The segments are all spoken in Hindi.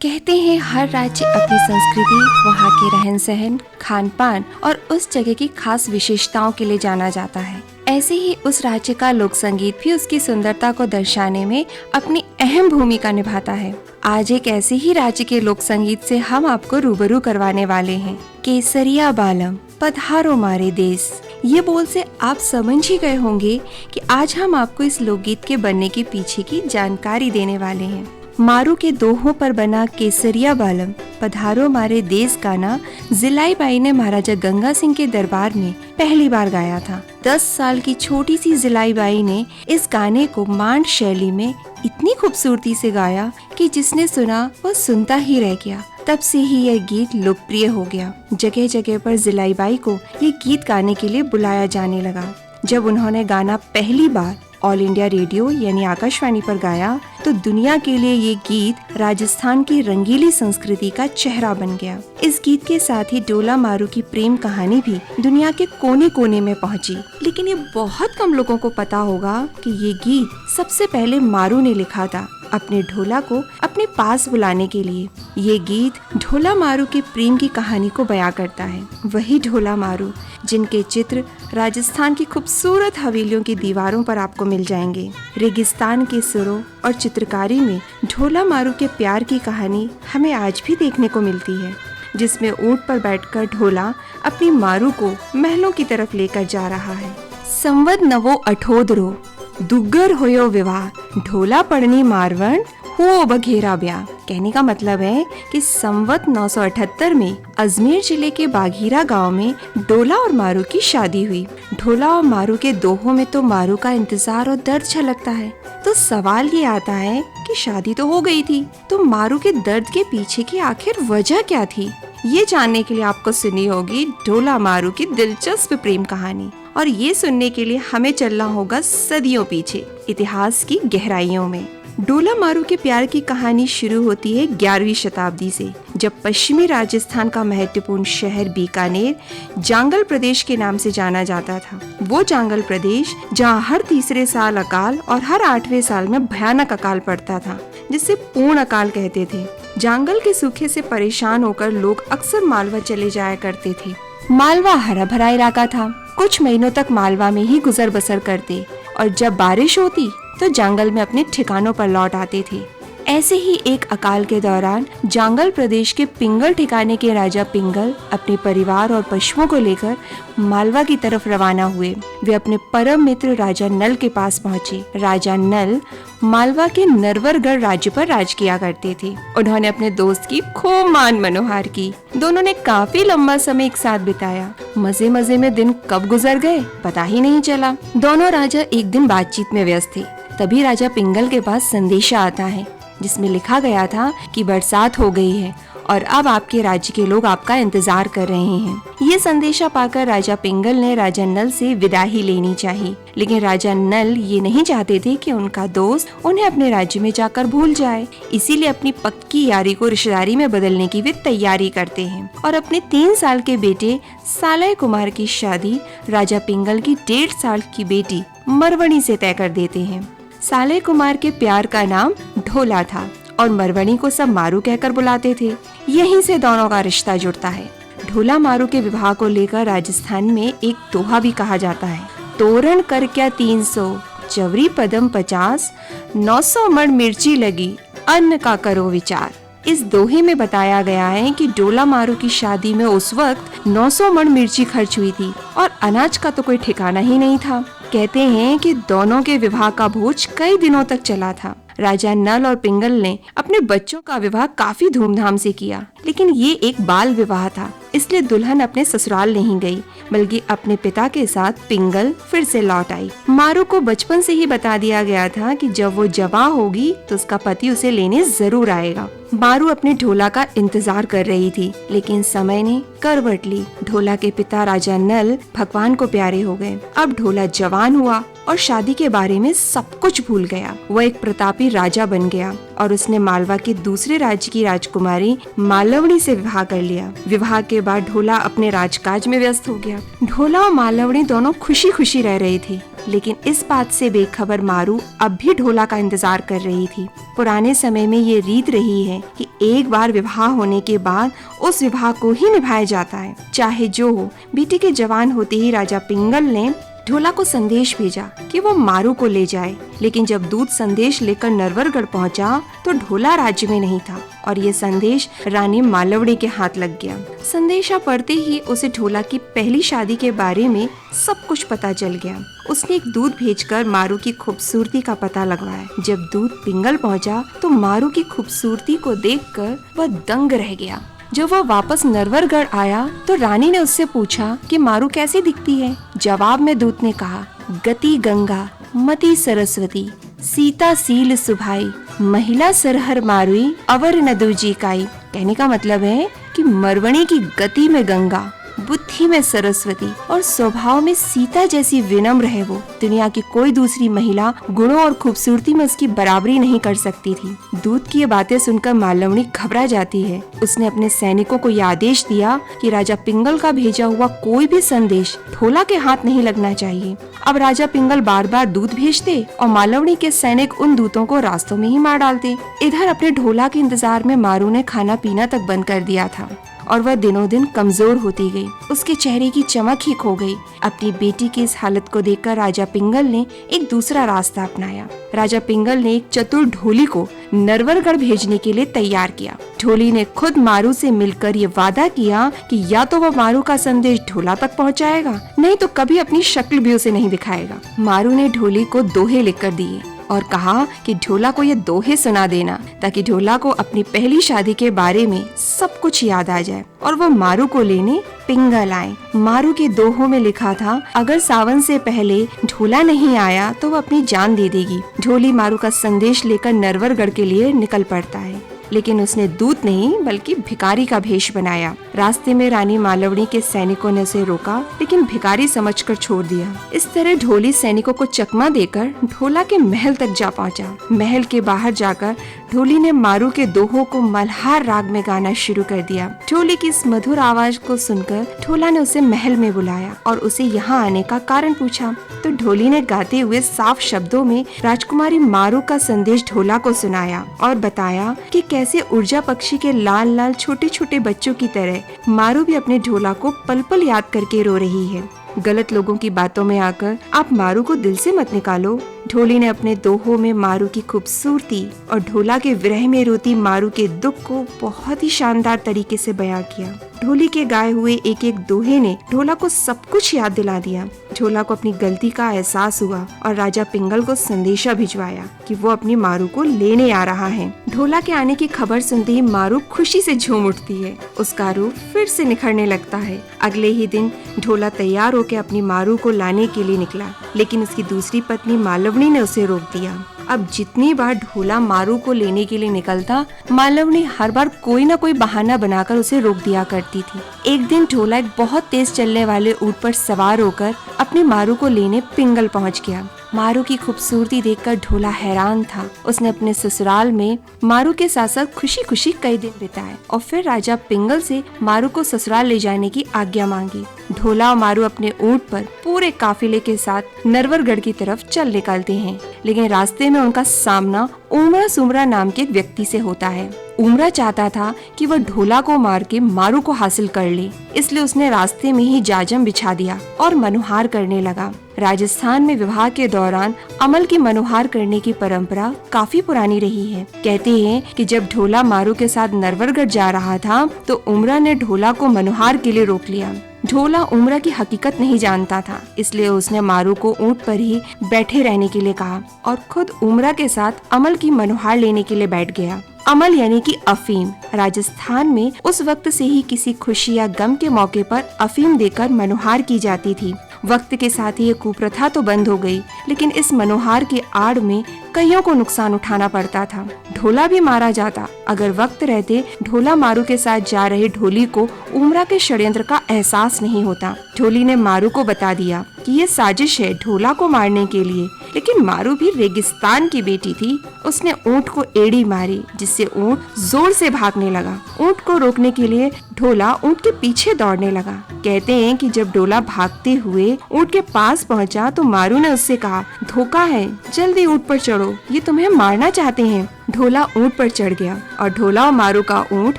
कहते हैं हर राज्य अपनी संस्कृति, वहाँ के रहन सहन, खान पान और उस जगह की खास विशेषताओं के लिए जाना जाता है। ऐसे ही उस राज्य का लोक संगीत भी उसकी सुंदरता को दर्शाने में अपनी अहम भूमिका निभाता है। आज एक ऐसे ही राज्य के लोक संगीत से हम आपको रूबरू करवाने वाले हैं। केसरिया बालम पधारो मारे देश। ये बोल से आप समझ ही गए होंगे कि आज हम आपको इस लोकगीत के बनने के पीछे की जानकारी देने वाले हैं। मारू के दोहों पर बना केसरिया बालम पधारो मारे देश गाना जिलाई बाई ने महाराजा गंगा सिंह के दरबार में पहली बार गाया था। 10 साल की छोटी सी जिलाई बाई ने इस गाने को मांड शैली में इतनी खूबसूरती से गाया कि जिसने सुना वह सुनता ही रह गया। तब से ही यह गीत लोकप्रिय हो गया। जगह जगह पर जिलाई बाई को ये गीत गाने के लिए बुलाया जाने लगा। जब उन्होंने गाना पहली बार ऑल इंडिया रेडियो यानी आकाशवाणी पर गाया तो दुनिया के लिए ये गीत राजस्थान की रंगीली संस्कृति का चेहरा बन गया। इस गीत के साथ ही डोला मारू की प्रेम कहानी भी दुनिया के कोने कोने में पहुंची। लेकिन ये बहुत कम लोगों को पता होगा कि ये गीत सबसे पहले मारू ने लिखा था, अपने ढोला को अपने पास बुलाने के लिए। ये गीत ढोला मारू के प्रेम की कहानी को बयां करता है। वही ढोला मारू जिनके चित्र राजस्थान की खूबसूरत हवेलियों की दीवारों पर आपको मिल जाएंगे। रेगिस्तान के सुरों और चित्रकारी में ढोला मारू के प्यार की कहानी हमें आज भी देखने को मिलती है, जिसमें ऊंट पर बैठकर ढोला अपनी मारू को महलों की तरफ लेकर जा रहा है। संवत नवो अठोदरो दुग्गर होयो विवाह, ढोला पड़नी मारवण हो बघेरा ब्याह। कहने का मतलब है कि संवत 978 में अजमेर जिले के बाघीरा गांव में डोला और मारू की शादी हुई। ढोला और मारू के दोहों में तो मारू का इंतजार और दर्द झलकता है। तो सवाल ये आता है कि शादी तो हो गई थी, तो मारू के दर्द के पीछे की आखिर वजह क्या थी? ये जानने के लिए आपको सुनी होगी ढोला मारू की दिलचस्प प्रेम कहानी। और ये सुनने के लिए हमें चलना होगा सदियों पीछे, इतिहास की गहराइयों में। डोला मारू के प्यार की कहानी शुरू होती है 11वीं शताब्दी से, जब पश्चिमी राजस्थान का महत्वपूर्ण शहर बीकानेर जांगल प्रदेश के नाम से जाना जाता था। वो जांगल प्रदेश जहाँ हर तीसरे साल अकाल और हर 8वें साल में भयानक अकाल पड़ता था, जिसे पूर्ण अकाल कहते थे। जांगल के सूखे से परेशान होकर लोग अक्सर मालवा चले जाया करते थे। मालवा हरा भरा इलाका था। कुछ महीनों तक मालवा में ही गुजर बसर करते और जब बारिश होती तो जंगल में अपने ठिकानों पर लौट आते थे। ऐसे ही एक अकाल के दौरान जांगल प्रदेश के पिंगल ठिकाने के राजा पिंगल अपने परिवार और पशुओं को लेकर मालवा की तरफ रवाना हुए। वे अपने परम मित्र राजा नल के पास पहुँचे। राजा नल मालवा के नरवरगढ़ राज्य पर राज किया करते थे। उन्होंने अपने दोस्त की खूब मान मनोहार की। दोनों ने काफी लंबा समय एक साथ बिताया। मजे मजे में दिन कब गुजर गए पता ही नहीं चला। दोनों राजा एक दिन बातचीत में व्यस्त थे। तभी राजा पिंगल के पास संदेशा आता है, जिसमें लिखा गया था कि बरसात हो गई है और अब आपके राज्य के लोग आपका इंतजार कर रहे हैं। ये संदेशा पाकर राजा पिंगल ने राजा नल से विदाई लेनी चाहिए, लेकिन राजा नल ये नहीं चाहते थे कि उनका दोस्त उन्हें अपने राज्य में जाकर भूल जाए। इसीलिए अपनी पक्की यारी को रिश्तेदारी में बदलने की वे तैयारी करते हैं और अपने 3 साल के बेटे सालय कुमार की शादी राजा पिंगल की 1.5 साल की बेटी मरवणी से तय कर देते हैं। सालय कुमार के प्यार का नाम ढोला था और मरवणी को सब मारू कहकर बुलाते थे। यहीं से दोनों का रिश्ता जुड़ता है। ढोला मारू के विवाह को लेकर राजस्थान में एक दोहा भी कहा जाता है, तोरण कर क्या 300 चवरी पदम 50 900 मण मिर्ची लगी अन्न का करो विचार। इस दोहे में बताया गया है कि डोला मारू की शादी में उस वक्त 900 मण मिर्ची खर्च हुई थी और अनाज का तो कोई ठिकाना ही नहीं था। कहते हैं कि दोनों के विवाह का भोज कई दिनों तक चला था। राजा नल और पिंगल ने अपने बच्चों का विवाह काफी धूमधाम से किया, लेकिन ये एक बाल विवाह था, इसलिए दुल्हन अपने ससुराल नहीं गई, बल्कि अपने पिता के साथ पिंगल फिर से लौट आई। मारू को बचपन से ही बता दिया गया था कि जब वो जवां होगी तो उसका पति उसे लेने जरूर आएगा। मारू अपने ढोला का इंतजार कर रही थी, लेकिन समय ने करवट ली। ढोला के पिता राजा नल भगवान को प्यारे हो गए। अब ढोला जवान हुआ और शादी के बारे में सब कुछ भूल गया। वह एक प्रतापी राजा बन गया और उसने मालवा के दूसरे राज्य की राजकुमारी मालवणी से विवाह कर लिया। विवाह के बाद ढोला अपने राजकाज में व्यस्त हो गया। ढोला और मालवणी दोनों खुशी खुशी रह रही थी, लेकिन इस बात से बेखबर मारू अब भी ढोला का इंतजार कर रही थी। पुराने समय में ये रीत रही है कि एक बार विवाह होने के बाद उस विवाह को ही निभाया जाता है, चाहे जो हो। बेटी के जवान होते ही राजा पिंगल ने ढोला को संदेश भेजा कि वो मारू को ले जाए, लेकिन जब दूत संदेश लेकर नरवरगढ़ पहुंचा तो ढोला राज्य में नहीं था और ये संदेश रानी मालवणी के हाथ लग गया। संदेशा पढ़ते ही उसे ढोला की पहली शादी के बारे में सब कुछ पता चल गया। उसने एक दूत भेजकर मारू की खूबसूरती का पता लगवाया। जब दूत पिंगल पहुंचा तो मारू की खूबसूरती को देखकर वह दंग रह गया। जब वह वापस नरवरगढ़ आया तो रानी ने उससे पूछा कि मारू कैसी दिखती है। जवाब में दूत ने कहा, गति गंगा मति सरस्वती सीता सील सुभाई महिला सरहर मारुई अवर नदु जी काई। कहने का मतलब है कि मरवणी की गति में गंगा, बुद्धि में सरस्वती और स्वभाव में सीता जैसी विनम्र है। वो दुनिया की कोई दूसरी महिला गुणों और खूबसूरती में उसकी बराबरी नहीं कर सकती थी। दूत की ये बातें सुनकर मालवणी घबरा जाती है। उसने अपने सैनिकों को यह आदेश दिया कि राजा पिंगल का भेजा हुआ कोई भी संदेश ढोला के हाथ नहीं लगना चाहिए। अब राजा पिंगल बार बार दूत भेजते और मालवणी के सैनिक उन दूतों को रास्तों में ही मार डालते। इधर अपने ढोला के इंतजार में मारू ने खाना पीना तक बंद कर दिया था और वह दिनों दिन कमजोर होती गई। उसके चेहरे की चमक ही खो गई। अपनी बेटी की इस हालत को देखकर राजा पिंगल ने एक दूसरा रास्ता अपनाया। राजा पिंगल ने एक चतुर ढोली को नरवरगढ़ भेजने के लिए तैयार किया। ढोली ने खुद मारू से मिलकर ये वादा किया कि या तो वह मारू का संदेश ढोला तक पहुंचाएगा, नहीं तो कभी अपनी शक्ल भी उसे नहीं दिखाएगा। मारू ने ढोली को दोहे लिखकर दिए और कहा कि ढोला को ये दोहे सुना देना ताकि ढोला को अपनी पहली शादी के बारे में सब कुछ याद आ जाए और वह मारू को लेने पिंगल आए। मारू के दोहों में लिखा था, अगर सावन से पहले ढोला नहीं आया तो वह अपनी जान दे देगी। ढोली मारू का संदेश लेकर नरवरगढ़ के लिए निकल पड़ता है, लेकिन उसने दूत नहीं बल्कि भिखारी का भेष बनाया। रास्ते में रानी मालवणी के सैनिकों ने उसे रोका, लेकिन भिखारी समझकर छोड़ दिया। इस तरह ढोली सैनिकों को चकमा देकर ढोला के महल तक जा पहुंचा। महल के बाहर जाकर ढोली ने मारू के दोहों को मल्हार राग में गाना शुरू कर दिया। ढोली की इस मधुर आवाज को सुनकर ढोला ने उसे महल में बुलाया और उसे यहाँ आने का कारण पूछा। तो ढोली ने गाते हुए साफ शब्दों में राजकुमारी मारू का संदेश ढोला को सुनाया और बताया कि कैसे ऊर्जा पक्षी के लाल लाल छोटे छोटे बच्चों की तरह मारू भी अपने ढोला को पल पल याद करके रो रही है। गलत लोगों की बातों में आकर आप मारू को दिल से मत निकालो। ढोली ने अपने दोहों में मारू की खूबसूरती और ढोला के विरह में रोती मारू के दुख को बहुत ही शानदार तरीके से बयां किया। ढोली के गाए हुए एक एक दोहे ने ढोला को सब कुछ याद दिला दिया। ढोला को अपनी गलती का एहसास हुआ और राजा पिंगल को संदेशा भिजवाया कि वो अपनी मारू को लेने आ रहा है। ढोला के आने की खबर सुनते ही मारू खुशी से झूम उठती है। उसका रूप फिर से निखरने लगता है। अगले ही दिन ढोला तैयार होकर अपनी मारू को लाने के लिए निकला, लेकिन उसकी दूसरी पत्नी मालवणी ने उसे रोक दिया। अब जितनी बार ढोला मारू को लेने के लिए निकलता, मालवणी हर बार कोई न कोई बहाना बनाकर उसे रोक दिया करती थी। एक दिन ढोला एक बहुत तेज चलने वाले ऊंट पर सवार होकर अपनी मारू को लेने पिंगल पहुंच गया। मारू की खूबसूरती देखकर ढोला हैरान था। उसने अपने ससुराल में मारू के साथ साथ खुशी खुशी कई दिन बिताए और फिर राजा पिंगल से मारू को ससुराल ले जाने की आज्ञा मांगी। ढोला और मारू अपने ऊंट पर पूरे काफिले के साथ नरवरगढ़ की तरफ चल निकलते हैं, लेकिन रास्ते में उनका सामना उमरा सुमरा नाम के एक व्यक्ति से होता है। उमरा चाहता था कि वह ढोला को मार के मारू को हासिल कर ले, इसलिए उसने रास्ते में ही जाजम बिछा दिया और मनुहार करने लगा। राजस्थान में विवाह के दौरान अमल की मनुहार करने की परंपरा काफी पुरानी रही है। कहते हैं कि जब ढोला मारू के साथ नरवरगढ़ जा रहा था तो उमरा ने ढोला को मनुहार के लिए रोक लिया। ढोला उमरा की हकीकत नहीं जानता था, इसलिए उसने मारू को ऊंट पर ही बैठे रहने के लिए कहा और खुद उमरा के साथ अमल की मनुहार लेने के लिए बैठ गया। अमल यानी कि अफीम। राजस्थान में उस वक्त से ही किसी खुशी या गम के मौके पर अफीम देकर मनुहार की जाती थी। वक्त के साथ ही ये कुप्रथा तो बंद हो गई, लेकिन इस मनोहार की आड़ में कईयों को नुकसान उठाना पड़ता था। ढोला भी मारा जाता अगर वक्त रहते ढोला मारू के साथ जा रहे ढोली को उमरा के षड्यंत्र का एहसास नहीं होता। ढोली ने मारू को बता दिया कि ये साजिश है ढोला को मारने के लिए। लेकिन मारू भी रेगिस्तान की बेटी थी। उसने ऊंट को एड़ी मारी, जिससे ऊंट जोर से भागने लगा। ऊंट को रोकने के लिए ढोला ऊंट के पीछे दौड़ने लगा। कहते हैं कि जब ढोला भागते हुए ऊंट के पास पहुंचा तो मारू ने उससे कहा, धोखा है, जल्दी ऊंट पर चढ़ो, ये तुम्हें मारना चाहते हैं। ढोला ऊंट पर चढ़ गया और ढोला और मारू का ऊंट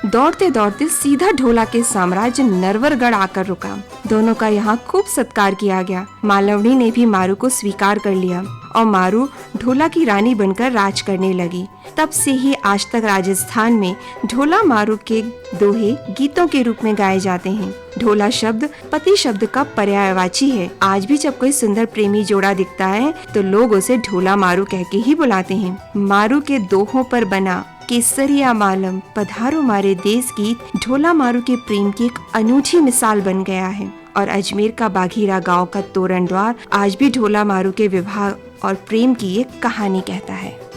दौड़ते दौड़ते सीधा ढोला के साम्राज्य नरवरगढ़ आकर रुका। दोनों का यहाँ खूब सत्कार किया गया। मालवनी ने भी मारू को स्वीकार कर लिया और मारू ढोला की रानी बनकर राज करने लगी। तब से ही आज तक राजस्थान में ढोला मारू के दोहे गीतों के रूप में गाए जाते हैं। ढोला शब्द पति शब्द का पर्यायवाची है। आज भी जब कोई सुंदर प्रेमी जोड़ा दिखता है तो लोग उसे ढोला मारू कह के ही बुलाते हैं। मारू के दोहों पर बना केसरिया मालम पधारो मारे देश गीत ढोला मारू के प्रेम की एक अनूठी मिसाल बन गया है। और अजमेर का बाघीरा गांव का तोरण द्वार आज भी ढोला मारू के विवाह और प्रेम की एक कहानी कहता है।